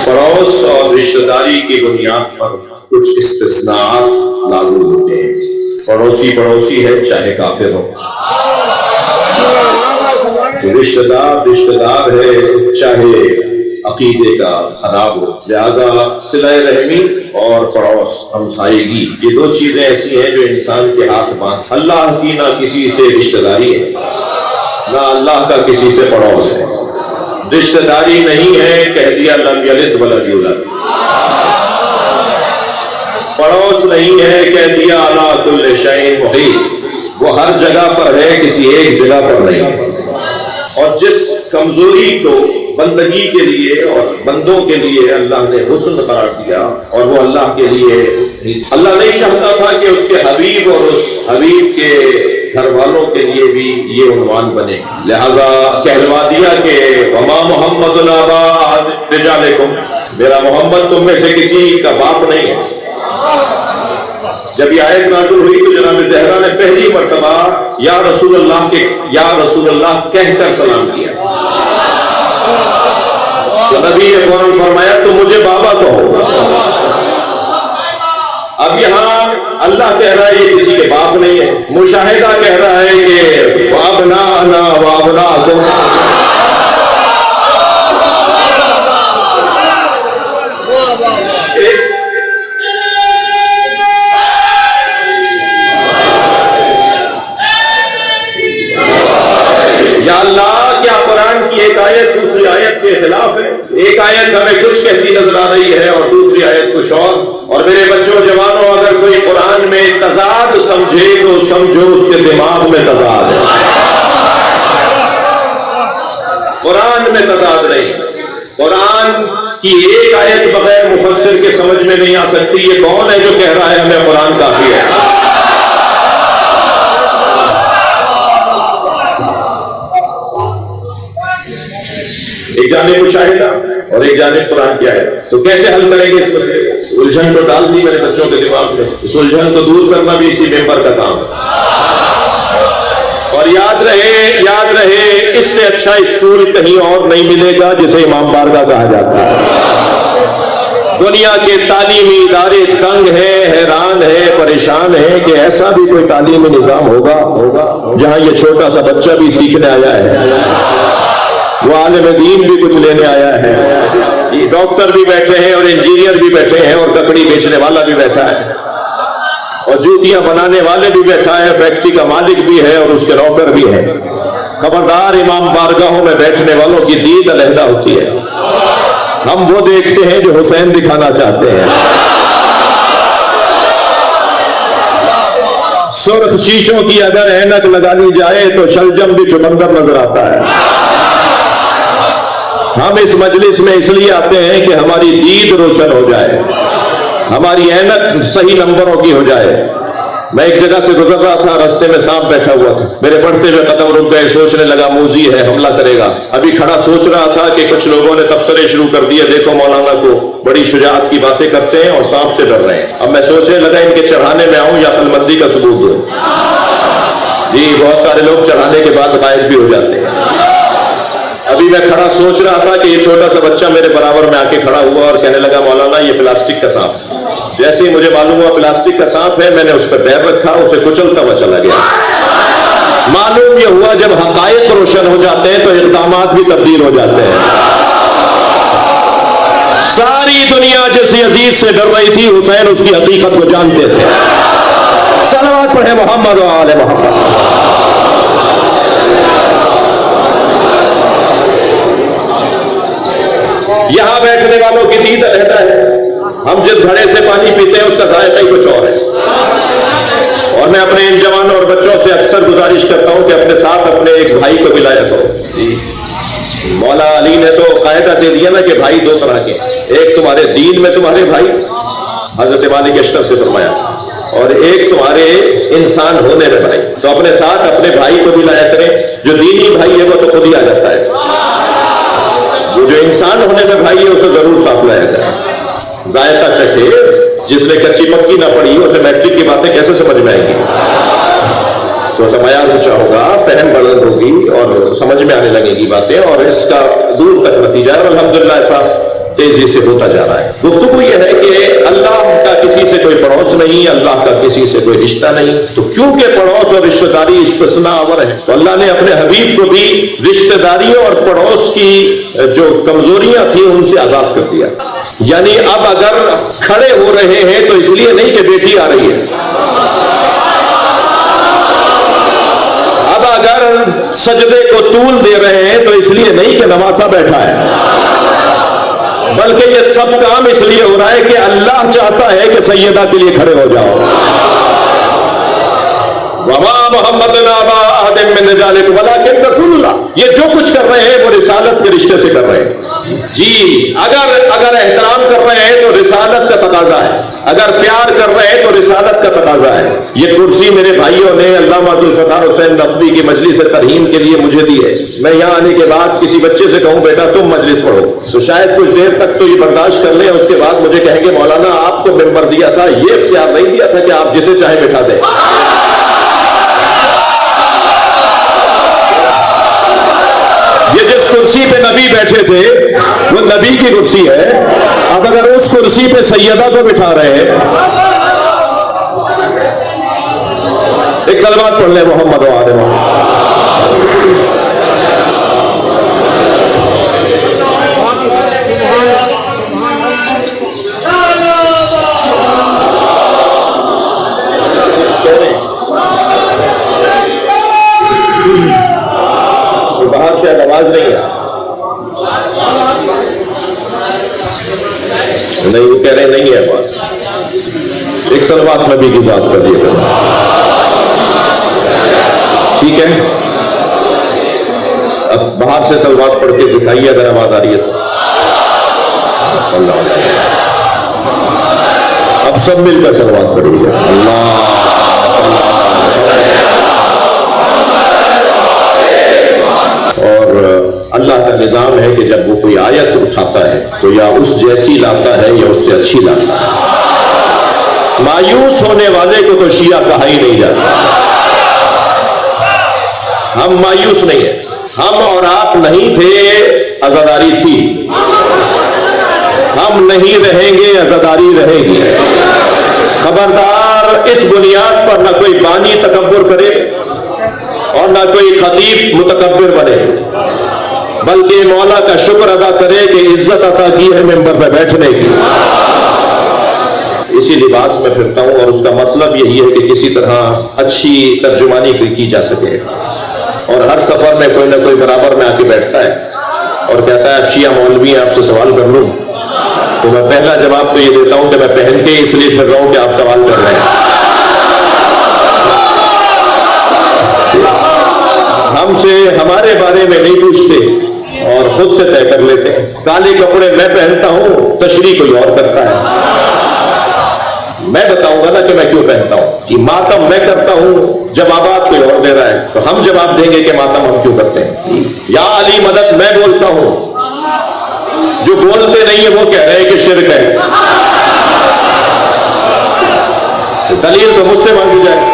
پڑوس اور رشتہ داری کی بنیاد پر کچھ استثناءات لاگو ہوتے ہیں۔ پڑوسی پڑوسی ہے چاہے کافر ہو، رشتہ دار ہے چاہے عقیدے کا خراب ہو۔ لہذا صلہ رحمی اور پڑوس ہمسائیگی یہ دو چیزیں ایسی ہیں جو انسان کے ہاتھ باندھ۔ اللہ کی نہ کسی سے رشتہ داری ہے، نہ اللہ کا کسی سے پڑوس ہے۔ رشتہ داری نہیں ہے، کہہ دیا لم یلد ولم یولد۔ پڑوس نہیں ہے، کہہ دیا علی کل شیء محیط، وہ ہر جگہ پر ہے، کسی ایک جگہ پر نہیں ہے۔ اور جس کمزوری کو بندگی کے لیے اور بندوں کے لیے اللہ نے حسن قرار دیا، اور وہ اللہ کے لیے، اللہ نہیں چاہتا تھا کہ اس کے حبیب اور اس حبیب کے گھر والوں کے لیے بھی یہ عنوان بنے، لہذا کہلوا دیا کہ وما محمد ابا احد رجالکم، میرا محمد تم میں سے کسی کا باپ نہیں ہے۔ جب یہ آیت نازل ہوئی تو جناب زہرا نے پہلی مرتبہ یا رسول اللہ کہہ کر سلام کیا، تو نبی نے فوراً فرمایا تو مجھے بابا کہو۔ اب یہاں اللہ کہہ رہا ہے یہ کسی کے باپ نہیں ہے، مشاہدہ کہہ رہا ہے کہ وابنانا وابناکم، یا اللہ کیا قرآن کی ایک آیت دوسری آیت کے خلاف ہے؟ ایک آیت ہمیں کچھ کہتی نظر آ رہی ہے اور دوسری آیت کچھ اور میرے بچوں جوانوں، اگر کوئی قرآن میں تضاد سمجھے تو سمجھو اس کے دماغ میں تضاد ہے، قرآن میں تضاد نہیں۔ قرآن کی ایک آیت بغیر مفسر کے سمجھ میں نہیں آ سکتی۔ یہ کون ہے جو کہہ رہا ہے ہمیں قرآن کافی ہے؟ ایک جانب مشاہدہ اور ایک جانب قرآن کیا ہے، تو کیسے حل کریں گے اس مسئلے کو؟ الجھن تو ڈال دی میں نے بچوں کے دماغ میں، اس الجھن کو دور کرنا بھی اسی ممبر کا کام ہے۔ اور یاد رہے اس سے اچھا اسکول کہیں اور نہیں ملے گا جسے امام بارگاہ کہا جاتا ہے۔ دنیا کے تعلیمی ادارے تنگ ہیں، حیران ہیں، پریشان ہیں کہ ایسا بھی کوئی تعلیمی نظام ہوگا جہاں یہ چھوٹا سا بچہ بھی سیکھنے آیا ہے، وہ عالم دین بھی کچھ لینے آیا ہے، یہ ڈاکٹر بھی بیٹھے ہیں اور انجینئر بھی بیٹھے ہیں اور ککڑی بیچنے والا بھی بیٹھا ہے اور جوتیاں بنانے والے بھی بیٹھا ہے، فیکٹری کا مالک بھی ہے اور اس کے نوکر بھی ہے۔ خبردار، امام بارگاہوں میں بیٹھنے والوں کی دید علیحدہ ہوتی ہے۔ ہم وہ دیکھتے ہیں جو حسین دکھانا چاہتے ہیں۔ سرخ شیشوں کی اگر اینک لگا لی جائے تو شلجم بھی چقندر نظر آتا ہے۔ ہم اس مجلس میں اس لیے آتے ہیں کہ ہماری دید روشن ہو جائے، ہماری اینک صحیح نمبروں کی ہو جائے۔ میں ایک جگہ سے گزر رہا تھا، راستے میں سانپ بیٹھا ہوا تھا، میرے بڑھتے ہوئے قدم رک گئے، سوچنے لگا موذی ہے، حملہ کرے گا۔ ابھی کھڑا سوچ رہا تھا کہ کچھ لوگوں نے تبصرے شروع کر دیے، دیکھو مولانا کو بڑی شجاعت کی باتیں کرتے ہیں اور سانپ سے ڈر رہے ہیں۔ اب میں سوچنے لگا ان کے چڑھانے میں آؤں یا عقل مندی کا ثبوت دوں۔ جی بہت سارے لوگ چڑھانے کے بعد غائب بھی ہو جاتے ہیں۔ ابھی میں کھڑا سوچ رہا تھا کہ یہ چھوٹا سا بچہ میرے برابر میں آ کے کھڑا ہوا اور کہنے لگا مولانا یہ پلاسٹک کا سانپ۔ جیسے ہی مجھے معلوم ہوا پلاسٹک کا سانپ ہے، میں نے اس پہ پیر رکھا، اسے کچلتا ہوا چلا گیا۔ معلوم یہ ہوا جب حقائق روشن ہو جاتے ہیں تو اقدامات بھی تبدیل ہو جاتے ہیں۔ ساری دنیا جس عزیز سے ڈر رہی تھی، حسین اس کی حقیقت کو جانتے تھے۔ صلوات پڑھیں محمد و آل محمد۔ یہاں بیٹھنے والوں کی دید علیحدہ ہے۔ ہم جس گھڑے سے پانی پیتے ہیں اس کا ذائقہ ہی کچھ اور ہے۔ اور میں اپنے ان جوانوں اور بچوں سے اکثر گزارش کرتا ہوں کہ اپنے ساتھ اپنے ایک بھائی کو بھی لایا کرو۔ مولا علی نے تو قاعدہ دے دیا نا کہ بھائی دو طرح کے، ایک تمہارے دین میں تمہارے بھائی، حضرت مالک اشرف سے فرمایا، اور ایک تمہارے انسان ہونے میں بھائی۔ تو اپنے ساتھ اپنے بھائی کو بھی لایا کریں، جو دینی بھائی ہے وہ تو خود ہی آ جاتا ہے، وہ جو انسان ہونے میں بھائی ہے اسے ضرور ساتھ لایا جائے، ذائقہ چکھے۔ جس نے کچی پکی نہ پڑھی اسے میٹرک کی باتیں کیسے سمجھ میں آئیں گی؟ تو اس کا معیار اونچا ہوگا، فہم بلند ہوگی اور سمجھ میں آنے لگے گی باتیں، اور اس کا دور تک نتیجہ ہے۔ الحمدللہ ایسا تیزی سے ہوتا جا رہا ہے. گفتگو یہ ہے کہ اللہ کا کسی سے کوئی پڑوس نہیں، اللہ کا کسی سے کوئی رشتہ نہیں، تو کیونکہ پڑوس اور رشتہ داری استثناء اور ہے تو اللہ نے اپنے حبیب کو بھی رشتہ داریوں اور پڑوس کی جو کمزوریاں تھیں ان سے آزاد کر دیا. یعنی اب اگر کھڑے ہو رہے ہیں تو اس لیے نہیں کہ بیٹی آ رہی ہے، اب اگر سجدے کو طول دے رہے ہیں تو اس لیے نہیں کہ نواسا بیٹھا ہے، بلکہ یہ سب کام اس لیے ہو رہا ہے کہ اللہ چاہتا ہے کہ سیدہ کے لیے کھڑے ہو جاؤ. وما محمد نابا احد من رجالکم ولکن رسول اللہ. یہ جو کچھ کر رہے ہیں وہ رسالت کے رشتے سے کر رہے ہیں. جی اگر احترام کر رہے ہیں تو رسالت کا تقاضا ہے، اگر پیار کر رہے ہیں تو رسالت کا تقاضا ہے. یہ کرسی میرے بھائیوں نے علامہ عبدالفتاح حسین نقوی کی مجلس ترہیم کے لیے مجھے دی ہے. میں یہاں آنے کے بعد کسی بچے سے کہوں بیٹا تم مجلس پڑھو تو شاید کچھ دیر تک تو یہ برداشت کر لیں، اس کے بعد مجھے کہیں گے مولانا آپ کو ممبر دیا تھا، یہ اختیار نہیں دیا تھا کہ آپ جسے چاہے بٹھا دیں. یہ جس کرسی پہ نبی بیٹھے تھے وہ نبی کی کرسی ہے، اب اگر اس کرسی پہ سیدہ کو بٹھا رہے ہیں. ایک صلوات پڑھ لیں محمد و آل محمد. باہر سے آواز نہیں ہے، نہیں وہ کہہ رہے نہیں ہے آواز. ایک صلوات نبی کی بات کر دیے گا، ٹھیک ہے. اب باہر سے صلوات پڑھ کے دکھائیے اگر آواز آ رہی ہے تو. اب سب مل کر صلوات پڑھیے. اللہ اور اللہ کا نظام ہے کہ جب وہ کوئی آیت اٹھاتا ہے تو یا اس جیسی لاتا ہے یا اس سے اچھی لاتا ہے. مایوس ہونے والے کو تو شیعہ کہا ہی نہیں جاتا. ہم مایوس نہیں ہیں، ہم اور آپ نہیں تھے، عزاداری تھی. ہم نہیں رہیں گے، عزاداری رہے گی. خبردار اس بنیاد پر نہ کوئی بانی تکبر کرے اور نہ کوئی خطیب متکبر بنے، بلکہ مولا کا شکر ادا کرے کہ عزت عطا کی ہے ممبر پہ بیٹھنے کی. اسی لباس میں پھرتا ہوں اور اس کا مطلب یہی ہے کہ کسی طرح اچھی ترجمانی کی جا سکے. اور ہر سفر میں کوئی نہ کوئی برابر میں آ کے بیٹھتا ہے اور کہتا ہے اب شیعہ مولوی ہیں آپ سے سوال کر لوں، تو میں پہلا جواب تو یہ دیتا ہوں کہ میں پہن کے اس لیے پھر رہا ہوں کہ آپ سوال کر رہے ہیں. ہم سے ہمارے بارے میں نہیں پوچھتے اور خود سے طے کر لیتے ہیں. کالے کپڑے میں پہنتا ہوں، تشریح کوئی اور کرتا ہے. میں بتاؤں گا نا کہ میں کیوں پہنتا ہوں. کہ ماتم میں کرتا ہوں، جوابات کوئی اور دے رہا ہے تو ہم جواب دیں گے کہ ماتم ہم کیوں کرتے ہیں. یا علی مدد میں بولتا ہوں، جو بولتے نہیں ہیں وہ کہہ رہے ہیں کہ شرک ہے. دلیل تو مجھ سے مانگی جائے.